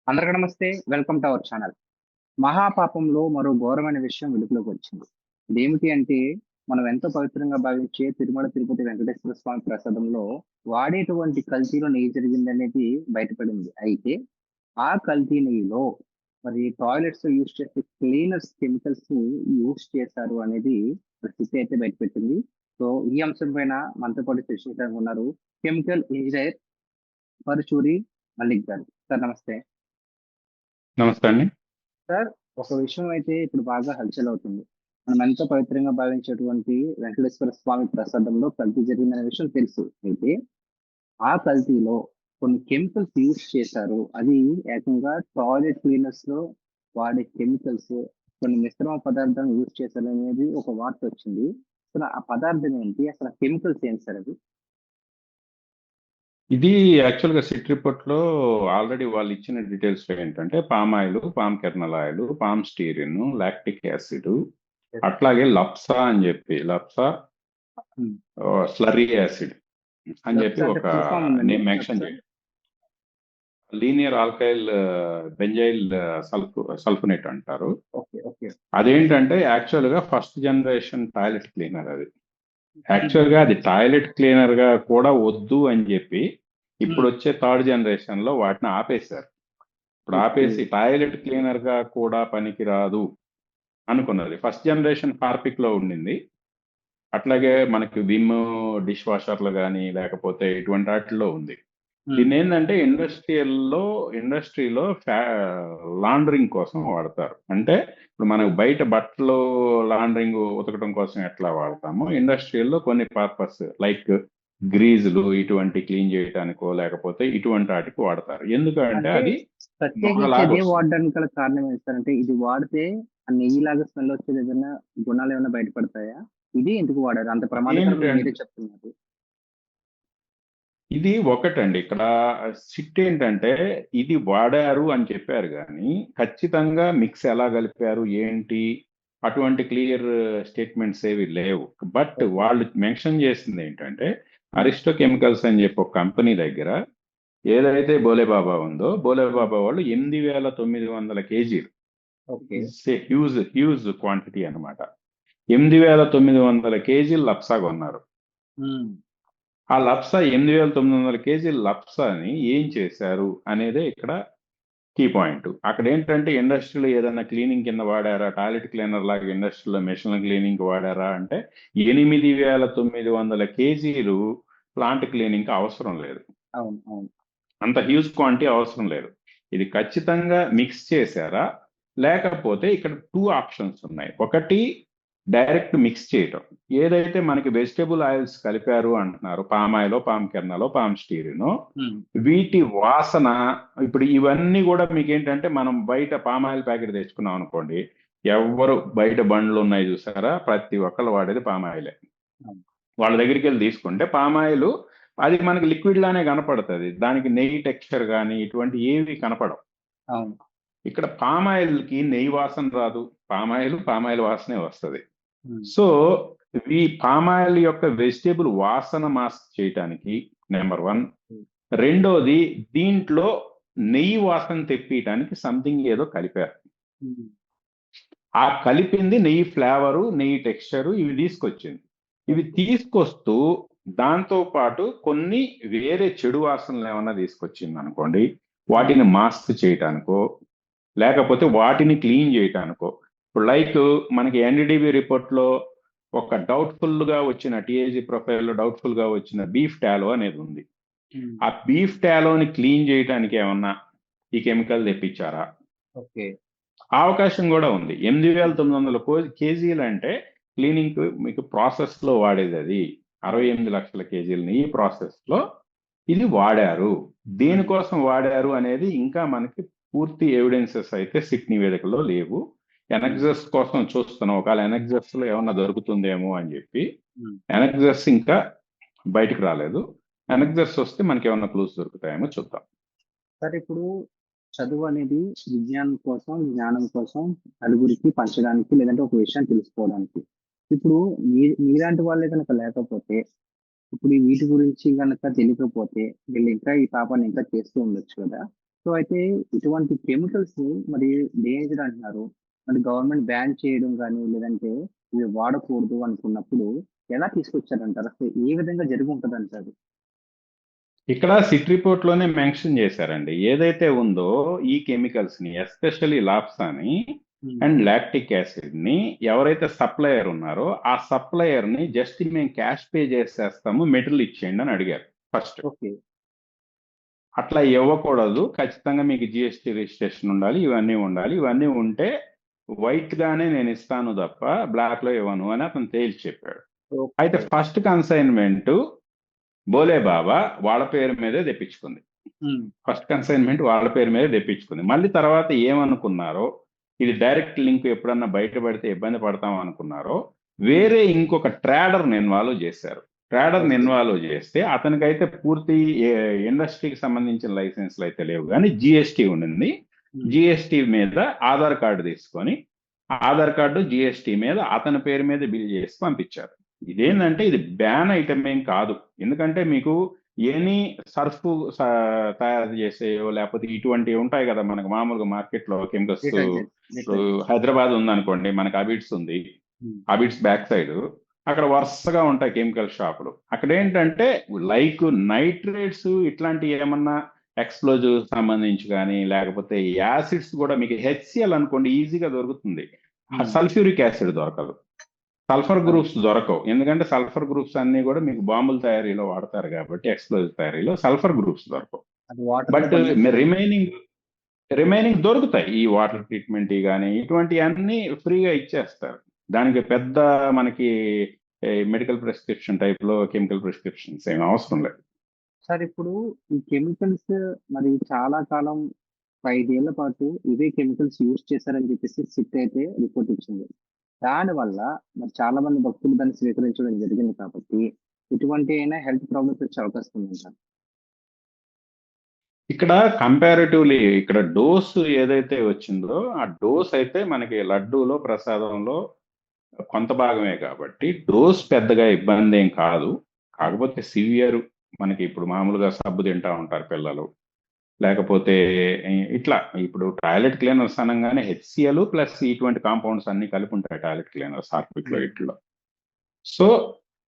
అందరికీ నమస్తే. Welcome to our channel. మహాపాపంలో మరో ఘోరమైన విషయం వెలుగులోకి వచ్చింది. ఇదేమిటి అంటే, మనం ఎంతో పవిత్రంగా భావించే తిరుమల తిరుపతి వెంకటేశ్వర స్వామి ప్రసాదంలో వాడేటువంటి కల్తీలో నెయ్యి జరిగిందనేది బయటపడింది. అయితే, ఆ కల్తీ నెయ్యిలో మరి టాయిలెట్స్‌లో యూజ్ చేసే క్లీనర్స్ కెమికల్స్‌ని యూజ్ చేశారు అనేది సిట్ అయితే బయటపెట్టింది. సో, ఈ అంశం పైన మనతో పాటు చర్చించడానికి ఉన్నారు కెమికల్ ఇంజినీర్ పరుచూరి మల్లిక్ గారు. సార్ నమస్తే. నమస్తే అండి. సార్, ఒక విషయం అయితే ఇప్పుడు బాగా హల్చల్ అవుతుంది. మనం ఎంతో పవిత్రంగా భావించేటువంటి వెంకటేశ్వర స్వామి ప్రసాదంలో కల్తీ జరిగిందనే విషయం తెలుసు. అయితే ఆ కల్తీలో కొన్ని కెమికల్స్ యూజ్ చేశారు. అది ఏకంగా టాయిలెట్ క్లీనర్స్‌లో వాడే కెమికల్స్, కొన్ని మిశ్రమ పదార్థాలను యూజ్ చేశారనేది ఒక వార్త వచ్చింది. అసలు ఆ పదార్థం ఏంటి? అసలు ఆ కెమికల్స్ ఏంటి సార్ అవి? ఇది యాక్చువల్‌గా సిట్ రిపోర్ట్‌లో ఆల్రెడీ వాళ్ళు ఇచ్చిన డీటెయిల్స్‌లో ఏంటంటే palm oil, palm kernel oil, palm styrene, lactic acid, yes. అట్లాగే లప్సా అని చెప్పి హ్మ్. స్లర్రీ యాసిడ్ అని చెప్పి లెప్సా అంటే ఒక ఫుల్ ఫార్మ్ ఉందండి నేమ్ మెన్షన్ లెప్సా? చేయండి. లీనియర్ ఆల్కైల్ బెంజైల్ సల్ఫోనేట్ అంటారు. ఓకే. ఓకే. అదేంటంటే యాక్చువల్‌గా ఫస్ట్ జనరేషన్ టాయిలెట్ క్లీనర్ అది. హుహు. యాక్చువల్‌గా అది టాయిలెట్ క్లీనర్‌గా కూడా వద్దు అని చెప్పి హ్మ్. ఇప్పుడొచ్చే థర్డ్ జనరేషన్‌లో వాటిని ఆపేశారు. ఇప్పుడు ఓకే. ఆపేసి టాయిలెట్ క్లీనర్‌గా కూడా పనికిరాదు అనుకున్నది. ఫస్ట్ జనరేషన్ హార్పిక్‌లో ఉండింది. అట్లాగే మనకి విమ్ డిష్ వాషర్‌లు గాని, లేకపోతే ఇటువంటి ఆటిల్లో ఉంది. హ్మ్. దీన్నేందంటే ఇండస్ట్రీలో లాండరింగ్ కోసం వాడతారు. అంటే ఇప్పుడు మనకు బయట బట్టలు లాండరింగ్ ఉతకడం కోసం ఎట్లా వాడతామో, ఇండస్ట్రియల్‌లో కొన్ని పర్పస్ లైక్ గ్రీజులు ఇటువంటి క్లీన్ చేయటానికో, లేకపోతే ఇటువంటి ఆటికి వాడతారు. ఎందుకంటే అంటే అది ప్రత్యేకించి నొరలాగా అదే వస్తుంది. వాడడానికి గల కారణం ఏంటి సార్? అంటే ఇది వాడితే ఆ నెయ్యిలాగా స్మెల్ వచ్చేది ఏదైనా గుణాలేమైనా బయటపడతాయా? ఇది ఎందుకు వాడారు? అంత ప్రమాదకరమని ఇదేంటంటే మీరే చెప్తున్నారు. ఇది ఒకటండి. ఇక్కడ సిట్ ఏంటంటే, ఇది వాడారు అని చెప్పారు గానీ, ఖచ్చితంగా మిక్స్ ఎలా కలిపారు, ఏంటి, అటువంటి క్లియర్ స్టేట్మెంట్స్ ఏవి లేవు. But okay. వాళ్ళు మెన్షన్ చేసిందేంటంటే, హ్మ్. అరిస్టో కెమికల్స్ అని చెప్పి ఒక కంపెనీ దగ్గర ఏదైతే భోలేబాబా ఉందో, హ్మ్. భోలేబాబా వాళ్ళు 8,900 కేజీలు. Okay. It's a huge quantity అన్నమాట. 8,900 కేజీలు లప్సా కొన్నారు. హ్మ్. ఆ లప్సా 8,900 కేజీల లప్సాని ఏం చేశారు అనేదే ఇక్కడ కీ పాయింట్. అక్కడ ఏంటంటే ఇండస్ట్రీలో ఏదైనా క్లీనింగ్ కింద వాడారా, టాయిలెట్ క్లీనర్ లాగా ఇండస్ట్రీలో మెషిన్ క్లీనింగ్ వాడారా అంటే 8,900 కేజీలు ప్లాంట్ క్లీనింగ్ అవసరం లేదు. అవును. అవును. అంత హ్యూజ్ క్వాంటిటీ అవసరం లేదు. ఇది ఖచ్చితంగా మిక్స్ చేశారా, లేకపోతే ఇక్కడ టూ ఆప్షన్స్ ఉన్నాయి. ఒకటి డైరెక్ట్ మిక్స్ చేయటం. ఏదైతే మనకి వెజిటబుల్ ఆయిల్స్ కలిపారు అంటున్నారు, పామ్ ఆయిల్, పామ్ కెర్నలో, పామ్ స్టీరినో, హ్మ్. వీటి వాసన ఇప్పుడు ఇవన్నీ కూడా మీకు ఏంటంటే మనం బయట పామ్ ఆయిల్ ప్యాకెట్ తెచ్చుకున్నాం అనుకోండి, ఎవ్వరు బయట బండ్లు ఉన్నాయి చూసారా, ప్రతి ఒక్కరు వాడేది పామ్ ఆయిలే. అవును. వాళ్ళ దగ్గరికి వెళ్ళి తీసుకుంటే పామ్ ఆయిల్ అది మనకి లిక్విడ్ లానే కనపడుతుంది. దానికి నెయ్యి టెక్స్చర్ కానీ ఇటువంటి ఏవి కనపడవు. అవును. ఇక్కడ పామ్ ఆయిల్ కి నెయ్యి వాసన రాదు. పామ్ ఆయిల్ వాసనే వస్తుంది. హ్మ్. సో ఈ పామ్ ఆయిల్ యొక్క వెజిటేబుల్ వాసన మాస్క్ చేయటానికి నెంబర్ వన్. హ్మ్. రెండోది, దీంట్లో నెయ్యి వాసన తెప్పియటానికి సంథింగ్ ఏదో కలిపారు. హ్మ్. ఆ కలిపింది నెయ్యి ఫ్లేవరు, నెయ్యి టెక్స్చరు ఇవి తీసుకొచ్చింది. ఇవి ఓకే. తీసుకొస్తూ దాంతో పాటు కొన్ని వేరే చెడు వాసనలు ఏమన్నా తీసుకొచ్చింది అనుకోండి, హ్మ్. వాటిని మాస్క్ చేయటానికో, లేకపోతే వాటిని క్లీన్ చేయటానికో. ఇప్పుడు లైక్ మనకి ఎన్డీడీబీ రిపోర్ట్లో ఒక డౌట్ఫుల్ గా వచ్చిన టీఏజీ ప్రొఫైల్లో డౌట్ఫుల్ గా వచ్చిన బీఫ్ టాలో అనేది ఉంది. హ్మ్. ఆ బీఫ్ టాలోని క్లీన్ చేయటానికి ఏమన్నా ఈ కెమికల్ తెప్పించారా? ఓకే. ఆ అవకాశం కూడా ఉంది. 8,900 కేజీలు అంటే క్లీనింగ్ మీకు ప్రాసెస్ లో వాడేది అది. అవును. 68 లక్షల కేజీలని ఈ ప్రాసెస్ లో ఇది వాడారు. హ్మ్. దేనికోసం వాడారు అనేది ఇంకా మనకి పూర్తి ఎవిడెన్సెస్ అయితే సిట్ నివేదికలో లేవు. హ్మ్. ఎనక్సెస్ కోసం చూస్తున్నాం. ఒకవేళ ఎనక్సెస్ లో ఏమన్నా దొరుకుతుందేమో అని చెప్పి. హ్మ్. ఎనక్సెస్ ఇంకా బయటకు రాలేదు. హ్మ్. ఎనక్సెస్ వస్తే మనకి ఏమన్నా క్లూస్ దొరుకుతాయేమో చూద్దాం. సార్, ఇప్పుడు చదువు అనేది విజ్ఞానం కోసం, జ్ఞానం కోసం నలుగురికి పంచడానికి లేదంటే ఒక విషయాన్ని తెలుసుకోవడానికి. ఇప్పుడు మీలాంటి వాళ్ళే గనక లేకపోతే, ఇప్పుడు ఈ వీటి గురించి గనక తెలియకపోతే వీళ్ళు ఇంకా ఈ పాపాన్ని ఇంకా చేస్తూ ఉండొచ్చు కదా! సో అయితే ఇటువంటి కెమికల్స్ మరి డేంజర్ అంటున్నారు. మరి గవర్నమెంట్ బ్యాన్ చేయడం గాని, లేదంటే ఇవి వాడకూడదు అనుకున్నప్పుడు ఎలా తీసుకొచ్చారంటారు? అసలు ఏ విధంగా జరిగుంటదంటారు? ఇక్కడ సిట్ రిపోర్ట్ లోనే మెన్షన్ చేశారండి. ఏదైతే ఉందో ఈ కెమికల్స్ ని, ఎస్పెషల్లీ లాప్సాని హ్మ్. అండ్ లాక్టిక్ యాసిడ్ ని ఎవరైతే సప్లయర్ ఉన్నారో ఆ సప్లయర్ ని జస్ట్ మేము క్యాష్ పే చేసేస్తాము, మెటీరియల్ ఇచ్చేయండి అని అడిగారు ఫస్ట్. ఓకే. అట్లా ఇవ్వకూడదు, ఖచ్చితంగా మీకు జిఎస్టీ రిజిస్ట్రేషన్ ఉండాలి, ఇవన్నీ ఉండాలి, ఇవన్నీ ఉంటే వైట్ గానే నేను ఇస్తాను తప్ప బ్లాక్ లో ఇవ్వను అని అతను తేల్చి చెప్పాడు. అయితే ఓకే. ఫస్ట్ కన్సైన్మెంట్ బోలే బాబా వాళ్ళ పేరు మీదే తెప్పించుకుంది. హ్మ్. ఫస్ట్ కన్సైన్మెంట్ వాళ్ళ పేరు మీద తెప్పించుకుంది. మళ్ళీ తర్వాత ఏమనుకున్నారో, ఇది డైరెక్ట్ లింక్ ఎప్పుడన్నా బయటపడితే ఇబ్బంది పడతాం అనుకున్నారో, వేరే ఇంకొక ట్రేడర్ని ఇన్వాల్వ్ చేశారు. ట్రేడర్ని ఓకే. ఇన్వాల్వ్ చేస్తే అతనికైతే పూర్తి ఇండస్ట్రీకి సంబంధించిన లైసెన్స్లు అయితే లేవు, కానీ జిఎస్టీ ఉండింది. హ్మ్. జిఎస్టీ మీద ఆధార్ కార్డు తీసుకొని ఆధార్ కార్డు జిఎస్టీ మీద అతని పేరు మీద బిల్ చేసి పంపించారు. ఇదేంటంటే ఇది బ్యాన్ ఐటమ్ ఏం కాదు. ఎందుకంటే మీకు ఎనీ సర్ఫ్ తయారు చేసేయో లేకపోతే ఇటువంటివి ఉంటాయి కదా మనకు మామూలుగా మార్కెట్ లో కెమికల్స్. డిటర్జెంట్. ఇప్పుడు డిటర్జెంట్. హైదరాబాద్ ఉందనుకోండి, మనకి అబిడ్స్ ఉంది. హ్మ్. అబిడ్స్ బ్యాక్ సైడ్ అక్కడ వరుసగా ఉంటాయి కెమికల్ షాపులు. అక్కడ ఏంటంటే లైక్ నైట్రేట్స్ ఇట్లాంటి ఏమన్నా ఎక్స్ప్లోజివ్ సంబంధించి కానీ, లేకపోతే యాసిడ్స్ కూడా మీకు హెచ్సిఎల్ అనుకోండి ఈజీగా దొరుకుతుంది. హ్మ్. సల్ఫ్యూరిక్ యాసిడ్ దొరకదు, సల్ఫర్ అవును. గ్రూప్స్ దొరకవు. ఎందుకంటే సల్ఫర్ గ్రూప్స్ అన్ని కూడా మీకు బాంబుల తయారీలో వాడతారు కాబట్టి, ఎక్స్ప్లోజివ్ తయారీలో సల్ఫర్ గ్రూప్స్ దొరకవు. అది వాటర్‌లో బట్ బంధించడం. రిమైనింగ్ దొరుకుతాయి. ఈ వాటర్ ట్రీట్మెంట్ కానీ ఇటువంటి అన్ని ఫ్రీగా ఇచ్చేస్తారు. దానికి పెద్ద మనకి మెడికల్ ప్రిస్క్రిప్షన్ టైప్ లో కెమికల్ ప్రిస్క్రిప్షన్స్ ఏమి అవసరం లేదు. సార్ ఇప్పుడు ఈ కెమికల్స్ మరి చాలా కాలం 5 ఏళ్ల పాటు ఇవే కెమికల్స్ యూజ్ చేశారని చెప్పేసి సిట్ అయితే రిపోర్ట్ ఇచ్చింది. దానివల్ల మరి చాలా మంది భక్తులు దాన్ని స్వీకరించడం జరిగింది కాబట్టి, ఇటువంటి అయినా హెల్త్ ప్రాబ్లమ్స్ వచ్చే అవకాశం ఉందంటారా? ఇక్కడ కంపారిటివ్లీ ఇక్కడ డోస్ ఏదైతే వచ్చిందో ఆ డోస్ అయితే మనకి లడ్డూలో ప్రసాదంలో కొంత భాగమే కాబట్టి డోస్ పెద్దగా ఇబ్బంది ఏం కాదు. కాకపోతే సివియర్ మనకి ఇప్పుడు మామూలుగా సబ్బు తింటా ఉంటారు పిల్లలు, లేకపోతే ఇట్లా ఇప్పుడు టాయిలెట్ క్లీనర్స్ అనగానే హెచ్సిఎల్ ప్లస్ ఇటువంటి కాంపౌండ్స్ అన్ని కలిపి ఉంటాయి టాయిలెట్ క్లీనర్స్ హార్పిక్ లో హ్మ్. ఇట్లో. సో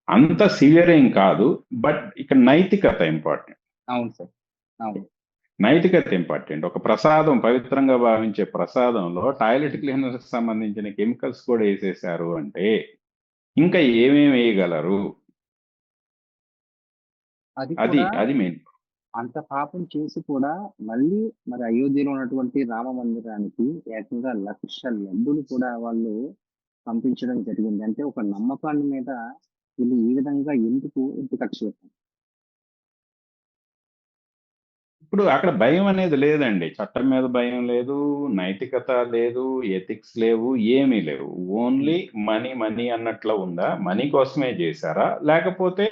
అంత సివియర్ ఏం కాదు. బట్ ఇక్కడ నైతికత ఇంపార్టెంట్. అవును సార్. అవును. నైతికత ఇంపార్టెంట్. ఒక ప్రసాదం, పవిత్రంగా భావించే ప్రసాదంలో టాయిలెట్ క్లీనర్స్ సంబంధించిన కెమికల్స్ కూడా వేసేసారు అంటే ఇంకా ఏమేమి వేయగలరు? అది అది కూడా అది మెయిన్. అంత పాపం చేసి కూడా మళ్ళీ మరి అయోధ్యలో ఉన్నటువంటి రామ మందిరానికి ఏకంగా 1,00,000 లడ్డూలు కూడా వాళ్ళు పంపించడం జరిగింది. అంటే ఒక నమ్మకాన్ని మీద వీళ్ళు ఈ విధంగా ఎందుకు ఖర్చు పెట్టారు? ఇప్పుడు అక్కడ భయం అనేది లేదండి. చట్టం మీద భయం లేదు, నైతికత లేదు, ఎథిక్స్ లేవు, ఏమీ లేవు. ఓన్లీ హ్మ్. మనీ మనీ అన్నట్లు ఉందా? మనీ కోసమే చేశారా? లేకపోతే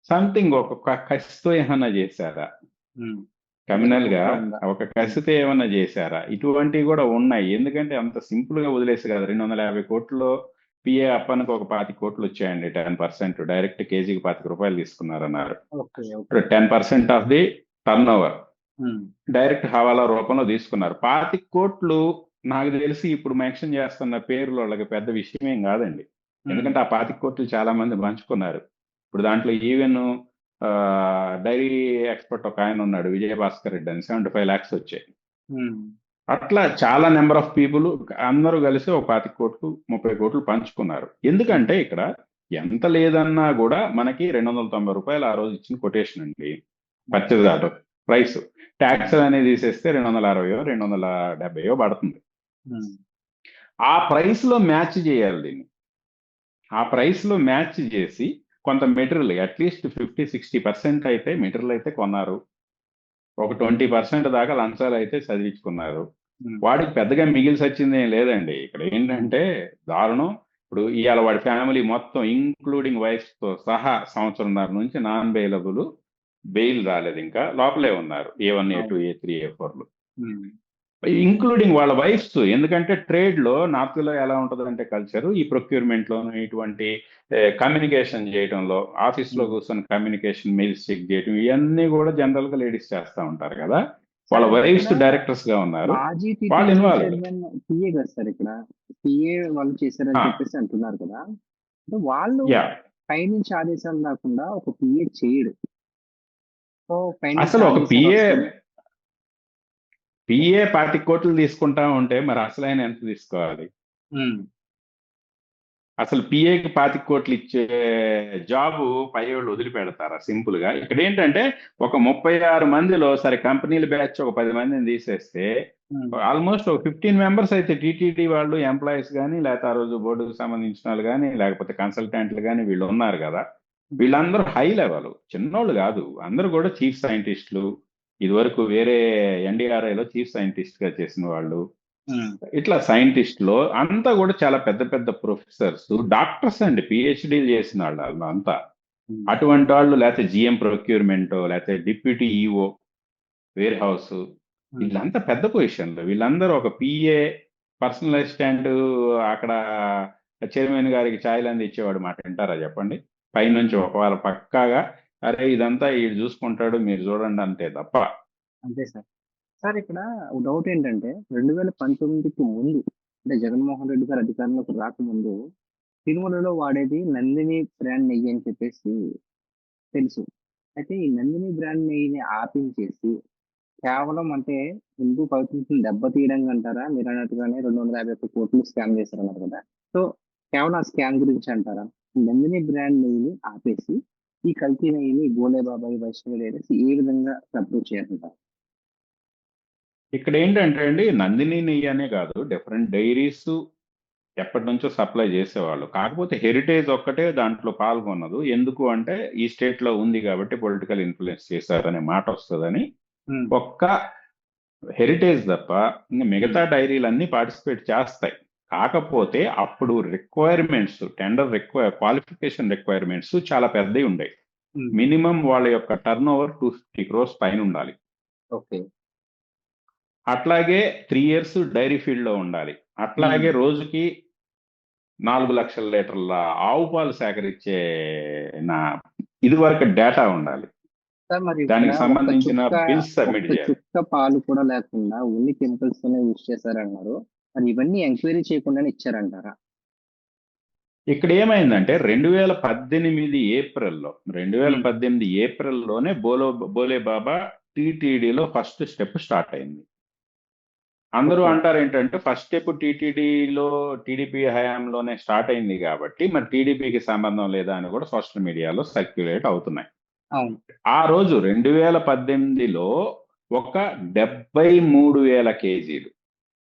సంథింగ్ ఒక కసితో ఏమన్నా చేశారా? హ్మ్. ఏదైనా క్రిమినల్ గా కుట్ర ఉందా? ఒక హ్మ్. కసితో ఏమన్నా చేశారా? ఇటువంటివి కూడా ఉన్నాయి. ఎందుకంటే అంత సింపుల్ గా వదిలేసి కదా 250 కోట్లు పిఏ అప్పనికి ఒక 25 కోట్లు వచ్చాయండి. 10% డైరెక్ట్ కేజీకి ₹25 తీసుకున్నారన్నారు. ఓకే. ఓకే. ఇప్పుడు 10% ఆఫ్ ది టర్న్ ఓవర్ హ్మ్. డైరెక్ట్ హవాలా రూపంలో తీసుకున్నారు. 25 కోట్లు నాకు తెలిసి ఇప్పుడు మెన్షన్ చేస్తున్న పేర్లు వాళ్ళకి పెద్ద విషయం ఏం కాదండి. హ్మ్. ఎందుకంటే ఆ 25 కోట్లు చాలా మంది పంచుకున్నారు. ఇప్పుడు దాంట్లో ఈవెన్ డైరీ ఎక్స్పర్ట్ ఒక ఆయన ఉన్నాడు, విజయభాస్కర్ రెడ్డి అని, 75 lakhs వచ్చాయి. హ్మ్. అట్లా చాలా నెంబర్ ఆఫ్ పీపుల్ అందరూ కలిసి ఒక 25 కోట్లు 30 కోట్లు పంచుకున్నారు. హ్మ్. ఎందుకంటే ఇక్కడ ఎంత లేదన్నా కూడా మనకి ₹290 ఆ రోజు ఇచ్చిన కొటేషన్ అండి. Okay. Purchase order price. Tax హ్మ్. అనేది తీసేస్తే 260 270 పడుతుంది. హ్మ్. ఆ ప్రైస్ లో మ్యాచ్ చేయాలి దీన్ని. ఆ ప్రైస్ లో మ్యాచ్ చేసి కొంత మెటీరియల్ అట్లీస్ట్ 50-60% అయితే మెటీరియల్ అయితే కొన్నారు. ఒక 20% దాకా లంచాలు అయితే చదివించుకున్నారు. హ్మ్. వాడికి పెద్దగా మిగిలి సచ్చింది ఏం లేదండి. ఇక్కడ హ్మ్. ఏంటంటే దారుణం. ఇప్పుడు ఇవాళ వాడి ఫ్యామిలీ మొత్తం ఇంక్లూడింగ్ వైఫ్ తో సహా సంవత్సరంన్నర నుంచి నాన్ బెయిలబుల్, బెయిల్ రాలేదు, ఇంకా లోపలే ఉన్నారు. A1 A2 అవును. A3 A4లు, హ్మ్. ఇంక్లూడింగ్ వాళ్ళ వైఫ్స్. ఎందుకంటే ట్రేడ్ లో నార్త్ లో ఎలా ఉంటుందంటే కల్చర్, ఈ ప్రొక్యూర్మెంట్ లోను ఇటువంటి కమ్యూనికేషన్ చేయడంలో ఆఫీస్ లో హ్మ్. కూర్చొని కమ్యూనికేషన్ మెయిల్స్ చెక్ చేయడం ఇవన్నీ కూడా జనరల్ గా లేడీస్ చేస్తూ ఉంటారు కదా. వాళ్ళ సార్ వైఫ్స్ ఇక్కడ డైరెక్టర్స్ గా ఉన్నారు, మాజీ వాళ్ళు టీటీడీ ఇన్వాల్వ్. చైర్మన్ పిఏ కదా సార్ ఇక్కడ. పిఏ వాళ్ళు చేశారని చెప్పేసి అంటున్నారు కదా. అంటే వాళ్ళు యా, పైనుంచి ఆదేశాలు రాకుండా ఒక పిఏ చేయడు. సో పైనుంచి అసలు ఒక ఆదేశాలు పిఏ వస్తాయి. పిఏ 25 కోట్లు తీసుకుంటా ఉంటే మరి అసలు ఆయన ఎంత తీసుకోవాలి? ఉమ్, అసలు పిఏకి 25 కోట్లు ఇచ్చే జాబు పై వాళ్ళు వదిలిపెడతారా సింపుల్ గా? ఇక్కడ ఏంటంటే ఒక 36 మందిలో సరే కంపెనీల బ్యాచ్ ఒక 10 మందిని తీసేస్తే ఉమ్, ఆల్మోస్ట్ ఒక 15 మెంబర్స్ అయితే టీటీడీ వాళ్ళు ఎంప్లాయీస్ కానీ, లేకపోతే ఆ రోజు బోర్డుకు సంబంధించిన వాళ్ళు కానీ, లేకపోతే కన్సల్టెంట్లు కానీ వీళ్ళు ఉన్నారు కదా. వీళ్ళందరూ హై లెవెల్, చిన్నోళ్ళు కాదు, అందరూ కూడా చీఫ్ సైంటిస్టులు. ఇదివరకు వేరే ఎన్డీఆర్ఐలో చీఫ్ సైంటిస్ట్ గా చేసిన వాళ్ళు, ఉమ్, ఇట్లా సైంటిస్టులు అంతా కూడా చాలా పెద్ద పెద్ద ప్రొఫెసర్స్, డాక్టర్స్ అండి, పిహెచ్డీలు చేసిన వాళ్ళు అంతా. ఉమ్, అటువంటి వాళ్ళు, లేకపోతే జిఎం ప్రొక్యూర్మెంట్, లేకపోతే డిప్యూటీ ఈఓ వేర్ హౌస్, వీళ్ళంతా పెద్ద పొజిషన్లు. వీళ్ళందరూ ఒక పిఏ పర్సనల్ అసిస్టెంట్ అక్కడ చైర్మన్ గారికి ఛాయలు అంది ఇచ్చేవాడు మాట వింటారా చెప్పండి? పైనుంచి ఒకవేళ పక్కాగా అరే ఇదంతా వీడు చూసుకుంటాడు మీరు చూడండి అంతే తప్ప. అంతే సార్. సార్ ఇక్కడ డౌట్ ఏంటంటే 2019కి ముందు, అంటే జగన్మోహన్ రెడ్డి గారు అధికారంలోకి రాకముందు తిరుమలలో వాడేది నందిని బ్రాండ్ నెయ్యి అని చెప్పేసి తెలుసు. అయితే ఈ నందిని బ్రాండ్ నెయ్యిని ఆపించేసి కేవలం అంటే హిందూ పవిత్రతను దెబ్బతీయడం అంటారా? మీరు అన్నట్టుగానే 251 కోట్లు స్కామ్ చేశారన్నారు కదా. సో కేవలం ఆ స్కామ్ గురించి అంటారా? నందిని బ్రాండ్ నెయ్యిని ఆపేసి ఈ కల్తీ నెయ్యిని గోలే బాబాయ్, వైష్ణవి డైరీస్ ఏ విధంగా అప్రోచ్ చేయాలంటారు? ఇక్కడ ఏంటంటే అండి, నందిని నెయ్యి అనే కాదు, డిఫరెంట్ డైరీస్ ఎప్పటి నుంచో సప్లై చేసేవాళ్ళు. కాకపోతే హెరిటేజ్ ఒక్కటే దాంట్లో పాల్గొన్నదు. ఎందుకు అంటే ఈ స్టేట్ లో ఉంది కాబట్టి పొలిటికల్ ఇన్ఫ్లుయెన్స్ చేశారనే మాట వస్తుందని ఉమ్, ఒక్క హెరిటేజ్ తప్ప ఇంకా మిగతా డైరీలన్నీ పార్టిసిపేట్ చేస్తాయి. కాకపోతే అప్పుడు రిక్వైర్మెంట్స్, టెండర్ క్వాలిఫికేషన్ రిక్వైర్మెంట్స్ చాలా పెద్దవి ఉండేవి. ఉమ్, మినిమం వాళ్ళ యొక్క టర్న్ ఓవర్ 250 crores పైన ఉండాలి. ఓకే. అట్లాగే 3 years డైరీ ఫీల్డ్ లో ఉండాలి. అట్లాగే రోజుకి 4 లక్షల లీటర్ల ఆవు పాలు సేకరించే నా ఇదివరకు డేటా ఉండాలి. సార్ మరి ఇక్కడ దానికి ఒక్క సంబంధించిన చుక్క బిల్స్ సబ్మిట్ ఒక్క చేయాలి. చుక్క పాలు కూడా లేకుండా ఓన్లీ కెమికల్స్ తోనే యూజ్ చేశారన్నారు. మరి ఇవన్నీ ఎంక్వైరీ చేయకుండానే ఇచ్చారంటారా? ఇక్కడ ఏమైందంటే 2018 ఏప్రిల్లోనే బోలే బాబా టీటీడీలో ఫస్ట్ స్టెప్ స్టార్ట్ అయింది. అందరూ ఓకే. అంటారు ఏంటంటే ఫస్ట్ స్టెప్ టీటీడీలో టీడీపీ హయాంలోనే స్టార్ట్ అయింది కాబట్టి మరి టీడీపీకి సంబంధం లేదా అని కూడా సోషల్ మీడియాలో సర్క్యులేట్ అవుతున్నాయి. అవును. ఆ రోజు 2018లో ఒక 73,000 కేజీలు,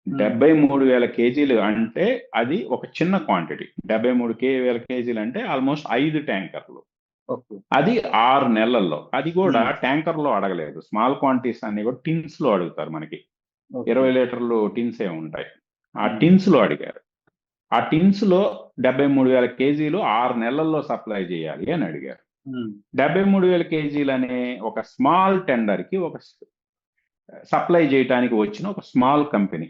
73,000 కేజీలు అంటే అది ఒక చిన్న క్వాంటిటీ. 73,000 కేజీలు అంటే ఆల్మోస్ట్ 5 ట్యాంకర్లు. ఓకే. అది 6 నెలల్లో. అది కూడా ట్యాంకర్ లో అడగలేదు, స్మాల్ క్వాంటిటీస్ అన్ని కూడా టిన్స్ లో అడుగుతారు. మనకి ఓకే. 20 లీటర్లు టిన్స్ ఏ ఉంటాయి. ఆ మ్మ్. టిన్స్ లో అడిగారు. ఆ టిన్స్ లో 73,000 కేజీలు 6 నెలల్లో సప్లై చేయాలి అని అడిగారు. మ్మ్. 73,000 కేజీలు అనే ఒక స్మాల్ టెండర్ కి ఒక సప్లై చేయడానికి వచ్చిన ఒక స్మాల్ కంపెనీ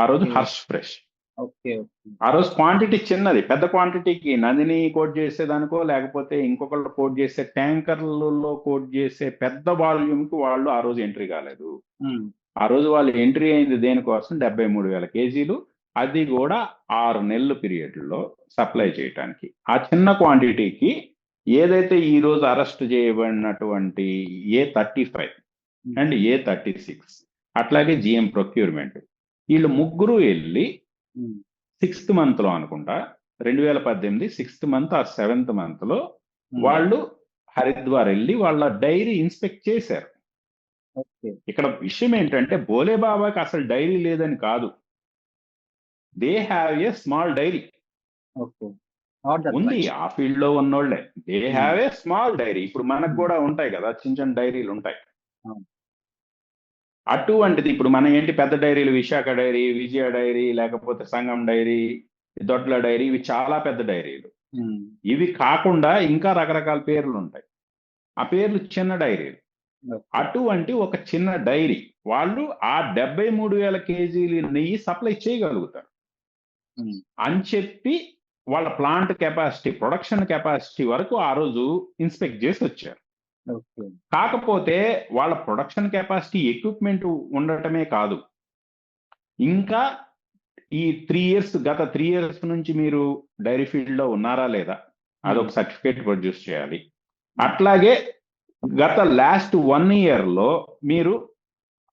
ఆ రోజు okay. Harsh fresh. Okay. Okay. ఆ రోజు క్వాంటిటీ చిన్నది. పెద్ద క్వాంటిటీకి నందిని కోట్ చేసేదానికో లేకపోతే ఇంకొకళ్ళు కోట్ చేసే ట్యాంకర్లలో కోట్ చేసే పెద్ద వాల్యూమ్ కి వాళ్ళు ఆ రోజు ఎంట్రీ కాలేదు. మ్మ్. ఆ రోజు వాళ్ళు ఎంట్రీ అయింది దేనికోసం? 73,000 కేజీలు, అది కూడా 6 నెలల పీరియడ్ లో సప్లై చేయడానికి. ఆ చిన్న క్వాంటిటీకి ఏదైతే ఈ రోజు అరెస్ట్ చేయబడినటువంటి A35 అండ్ A36 అట్లాగే జిఎం ప్రొక్యూర్మెంట్, వీళ్ళు ముగ్గురు వెళ్ళి మ్మ్. 6th month లో అనుకుంటా, 2018 6th month ఆ 7th month లో మ్మ్. వాళ్ళు హరిద్వార్ వెళ్ళి వాళ్ళ డైరీ ఇన్స్పెక్ట్ చేశారు. ఓకే. ఇక్కడ విషయం ఏంటంటే బోలే బాబాకి అసలు డైరీ లేదని కాదు, they have a small diary okay. Not that ఉంది. మచ్. ఆ ఫీల్డ్ లో ఉన్నోళ్లే, they have a small diary. ఇప్పుడు మనకు కూడా ఉంటాయి కదా చిన్న చిన్న డైరీలు ఉంటాయి. అవును. అటువంటిది ఇప్పుడు మనం ఏంటి పెద్ద డైరీలు, విశాఖ డైరీ, విజయ డైరీ, లేకపోతే సంగం డైరీ, దొడ్ల డైరీ, ఇవి చాలా పెద్ద డైరీలు. మ్మ్. ఇవి కాకుండా ఇంకా రకరకాల పేర్లు ఉంటాయి, ఆ పేర్లు చిన్న డైరీలు. ఓకే. అటువంటి ఒక చిన్న డైరీ వాళ్ళు ఆ 73,000 కేజీలు నెయ్యి సప్లై చేయగలుగుతారు మ్మ్. అని చెప్పి వాళ్ళ ప్లాంట్ కెపాసిటీ, ప్రొడక్షన్ కెపాసిటీ వరకు ఆ రోజు ఇన్స్పెక్ట్ చేసి వచ్చారు. ఓకే. కాకపోతే వాళ్ళ ప్రొడక్షన్ కెపాసిటీ ఎక్విప్మెంట్ ఉండటమే కాదు, ఇంకా ఈ 3 ఇయర్స్, గత 3 ఇయర్స్ నుంచి మీరు డైరీ ఫీల్డ్ లో ఉన్నారా లేదా అదొక సర్టిఫికేట్ ప్రొడ్యూస్ చేయాలి. అట్లాగే గత లాస్ట్ 1 ఇయర్ లో మీరు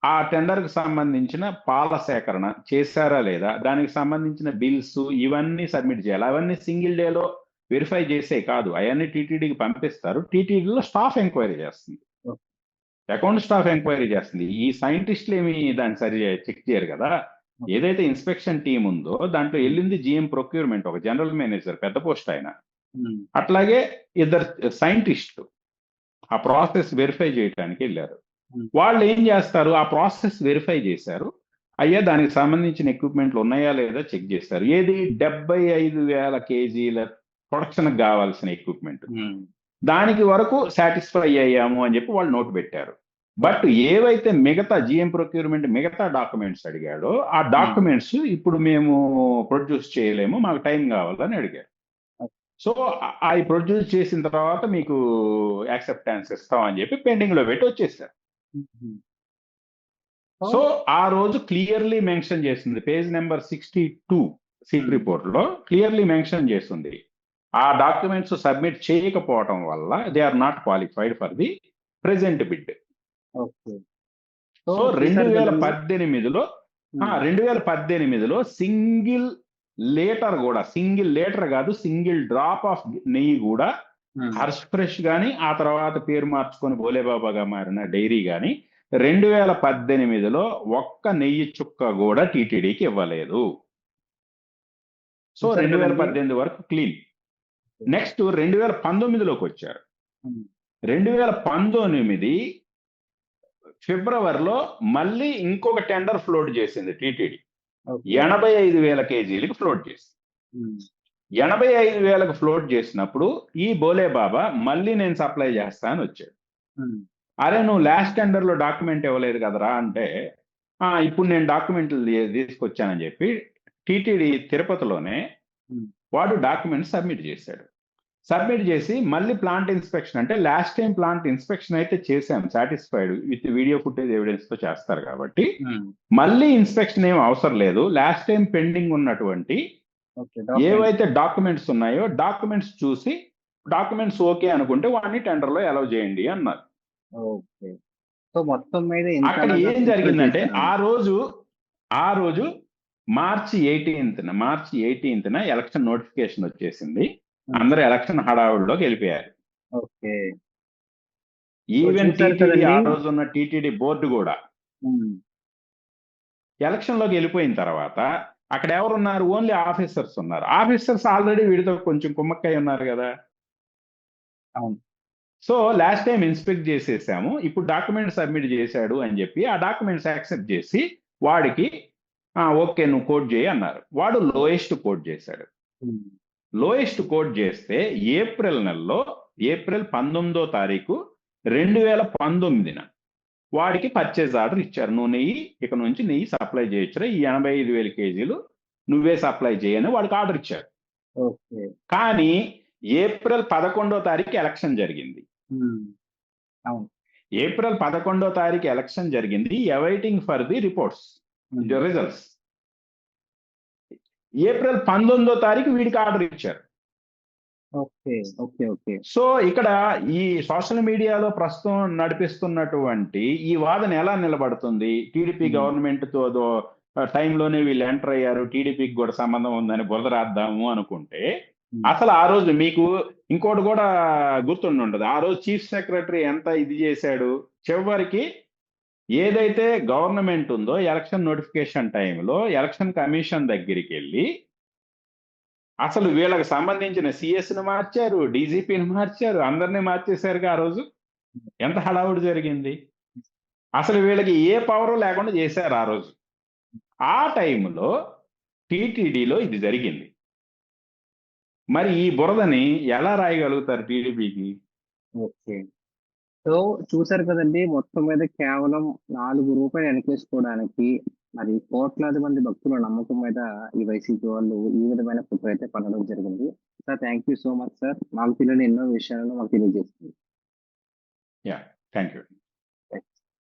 ఆ టెండర్ కి సంబంధించిన పాల సేకరణ చేశారా లేదా, దానికి సంబంధించిన బిల్స్ ఇవన్నీ సబ్మిట్ చేయాలి. అవన్నీ సింగిల్ డేలో వెరిఫై చేసే కాదు, అవన్నీ టీటీడీకి పంపిస్తారు. టీటీడీలో స్టాఫ్ ఎంక్వైరీ చేస్తుంది, అకౌంట్ స్టాఫ్ ఎంక్వైరీ చేస్తుంది. ఈ సైంటిస్టులు ఏమి దాన్ని సరి చెక్ చేయరు కదా. ఏదైతే ఇన్స్పెక్షన్ టీం ఉందో దాంట్లో వెళ్ళింది జిఎం ప్రొక్యూర్మెంట్, ఒక జనరల్ మేనేజర్, పెద్ద పోస్ట్ ఆయన, అట్లాగే ఇద్దరు సైంటిస్టులు ఆ ప్రాసెస్ వెరిఫై చేయడానికి వెళ్ళారు. వాళ్ళు ఏం చేస్తారు, ఆ ప్రాసెస్ వెరిఫై చేశారు, అయ్యా దానికి సంబంధించిన ఎక్విప్మెంట్లు ఉన్నాయా లేదా చెక్ చేస్తారు. ఏది 75,000 కేజీల ప్రొడక్షన్ కావాల్సిన ఎక్విప్మెంట్, దానికి వరకు సాటిస్ఫై అయ్యాము అని చెప్పి వాళ్ళు నోట్ పెట్టారు. బట్ ఏవైతే మిగతా జిఎం ప్రొక్యూర్మెంట్ మిగతా డాక్యుమెంట్స్ అడిగాడో ఆ డాక్యుమెంట్స్ ఇప్పుడు మేము ప్రొడ్యూస్ చేయలేము, మాకు టైం కావాలని అడిగారు. సో అవి ప్రొడ్యూస్ చేసిన తర్వాత మీకు యాక్సెప్టాన్స్ ఇస్తాం అని చెప్పి పెండింగ్ లో పెట్టి వచ్చేసారు. సో ఆ రోజు క్లియర్లీ మెన్షన్ చేస్తుంది, పేజ్ నెంబర్ 62 సీట్ రిపోర్ట్ లో క్లియర్లీ మెన్షన్ చేస్తుంది, ఆ డాక్యుమెంట్స్ సబ్మిట్ చేయకపోవటం వల్ల they are not qualified for the present bid. So 2018లో సింగిల్ లీటర్ కాదు, సింగిల్ డ్రాప్ ఆఫ్ నెయ్యి కూడా హర్ష్ ఫ్రెష్ గాని ఆ తర్వాత పేరు మార్చుకొని భోలేబాబాగా మారిన డైరీ గాని 2018లో ఒక్క నెయ్యి చుక్క కూడా టీటీడీకి ఇవ్వలేదు. సో 2018 వరకు క్లీన్. నెక్స్ట్ 2019లోకి వచ్చారు. 2019 ఫిబ్రవరిలో మళ్ళీ ఇంకొక టెండర్ ఫ్లోట్ చేసింది టీటీడీ, 85,000 కేజీలకు ఫ్లోట్ చేసింది. 85,000కు ఫ్లోట్ చేసినప్పుడు ఈ బోలేబాబా మళ్ళీ నేను సప్లై చేస్తాను వచ్చాడు. అరే నువ్వు లాస్ట్ టెండర్ లో డాక్యుమెంట్ ఇవ్వలేదు కదరా అంటే, ఇప్పుడు నేను డాక్యుమెంట్లు తీసుకొచ్చానని చెప్పి టీటీడీ తిరుపతిలోనే వాడు డాక్యుమెంట్ సబ్మిట్ చేశాడు. సబ్మిట్ చేసి మళ్ళీ ప్లాంట్ ఇన్స్పెక్షన్, అంటే లాస్ట్ టైం ప్లాంట్ ఇన్స్పెక్షన్ అయితే చేశాం, satisfied with video footage evidence తో చేస్తారు కాబట్టి మళ్ళీ ఇన్స్పెక్షన్ ఏం అవసరం లేదు. లాస్ట్ టైం పెండింగ్ ఉన్నటువంటి ఏవైతే డాక్యుమెంట్స్ ఉన్నాయో డాక్యుమెంట్స్ చూసి డాక్యుమెంట్స్ ఓకే అనుకుంటే వాడిని టెండర్ లో అలౌ చేయండి అన్నారు. అక్కడ ఏం జరిగిందంటే ఆ రోజు మార్చి 18న ఎలక్షన్ నోటిఫికేషన్ వచ్చేసింది. అందరూ ఎలక్షన్ హడావుడిలోకి వెళ్ళిపోయారు. ఈవెన్ టీటీడీ ఆ రోజు ఉన్న టీటీడీ బోర్డు కూడా ఎలక్షన్ లోకి వెళ్ళిపోయిన తర్వాత అక్కడ ఎవరున్నారు, ఓన్లీ ఆఫీసర్స్ ఉన్నారు. ఆఫీసర్స్ ఆల్రెడీ వీడితో కొంచెం కుమ్మక్కై ఉన్నారు కదా. సో లాస్ట్ టైం ఇన్స్పెక్ట్ చేసేసాము, ఇప్పుడు డాక్యుమెంట్ సబ్మిట్ చేశాడు అని చెప్పి ఆ డాక్యుమెంట్స్ యాక్సెప్ట్ చేసి వాడికి ఓకే నువ్వు కోట్ చేయి అన్నారు. వాడు లోయెస్ట్ కోట్ చేశాడు. లోయెస్ట్ కోట్ చేస్తే ఏప్రిల్ 19వ తారీఖు 2019న వాడికి పర్చేజ్ ఆర్డర్ ఇచ్చారు. నువ్వు నెయ్యి ఇక నుంచి నెయ్యి సప్లై చేయొచ్చురా, ఈ 85,000 కేజీలు నువ్వే సప్లై చేయని వాడికి ఆర్డర్ ఇచ్చారు. కానీ ఏప్రిల్ 11వ తారీఖు ఎలక్షన్ జరిగింది. ఏప్రిల్ 11వ తారీఖు ఎలక్షన్ జరిగింది, awaiting for the reports results. April 19వ తారీఖు వీడికి ఆర్డర్ ఇచ్చారు. సో ఇక్కడ ఈ సోషల్ మీడియాలో ప్రస్తుతం నడిపిస్తున్నటువంటి ఈ వాదన ఎలా నిలబడుతుంది? టీడీపీ గవర్నమెంట్ తో టైంలోనే వీళ్ళు ఎంటర్ అయ్యారు, టీడీపీకి కూడా సంబంధం ఉందని బురద రాద్దాము అనుకుంటే, అసలు ఆ రోజు మీకు ఇంకోటి కూడా గుర్తుండదు, ఆ రోజు చీఫ్ సెక్రటరీ ఎంత ఇది చేశాడు. చివరికి ఏదైతే గవర్నమెంట్ ఉందో ఎలక్షన్ నోటిఫికేషన్ టైంలో ఎలక్షన్ కమిషన్ దగ్గరికి వెళ్ళి అసలు వీళ్ళకి సంబంధించిన సిఎస్ని మార్చారు, డీజీపీని మార్చారు, అందరినీ మార్చేశారుగా. ఆ రోజు ఎంత హడావుడి జరిగింది. అసలు వీళ్ళకి ఏ పవర్ లేకుండా చేశారు ఆ రోజు. ఆ టైంలో టీటీడీలో ఇది జరిగింది. మరి ఈ బురదని ఎలా రాయగలుగుతారు టీడీపీకి? సో చూసారు కదండి, మొత్తం మీద కేవలం 4 రూపాయలు వెనకేసుకోవడానికి మరి కోట్లాది మంది భక్తుల నమ్మకం మీద ఈ వైసీపీ వాళ్ళు ఈ విధమైన కుట్ర అయితే పడడం జరిగింది. Sir thank you so much sir, మాకు తెలియని ఎన్నో విషయాలను మాకు తెలియజేస్తుంది. Yeah, thank you.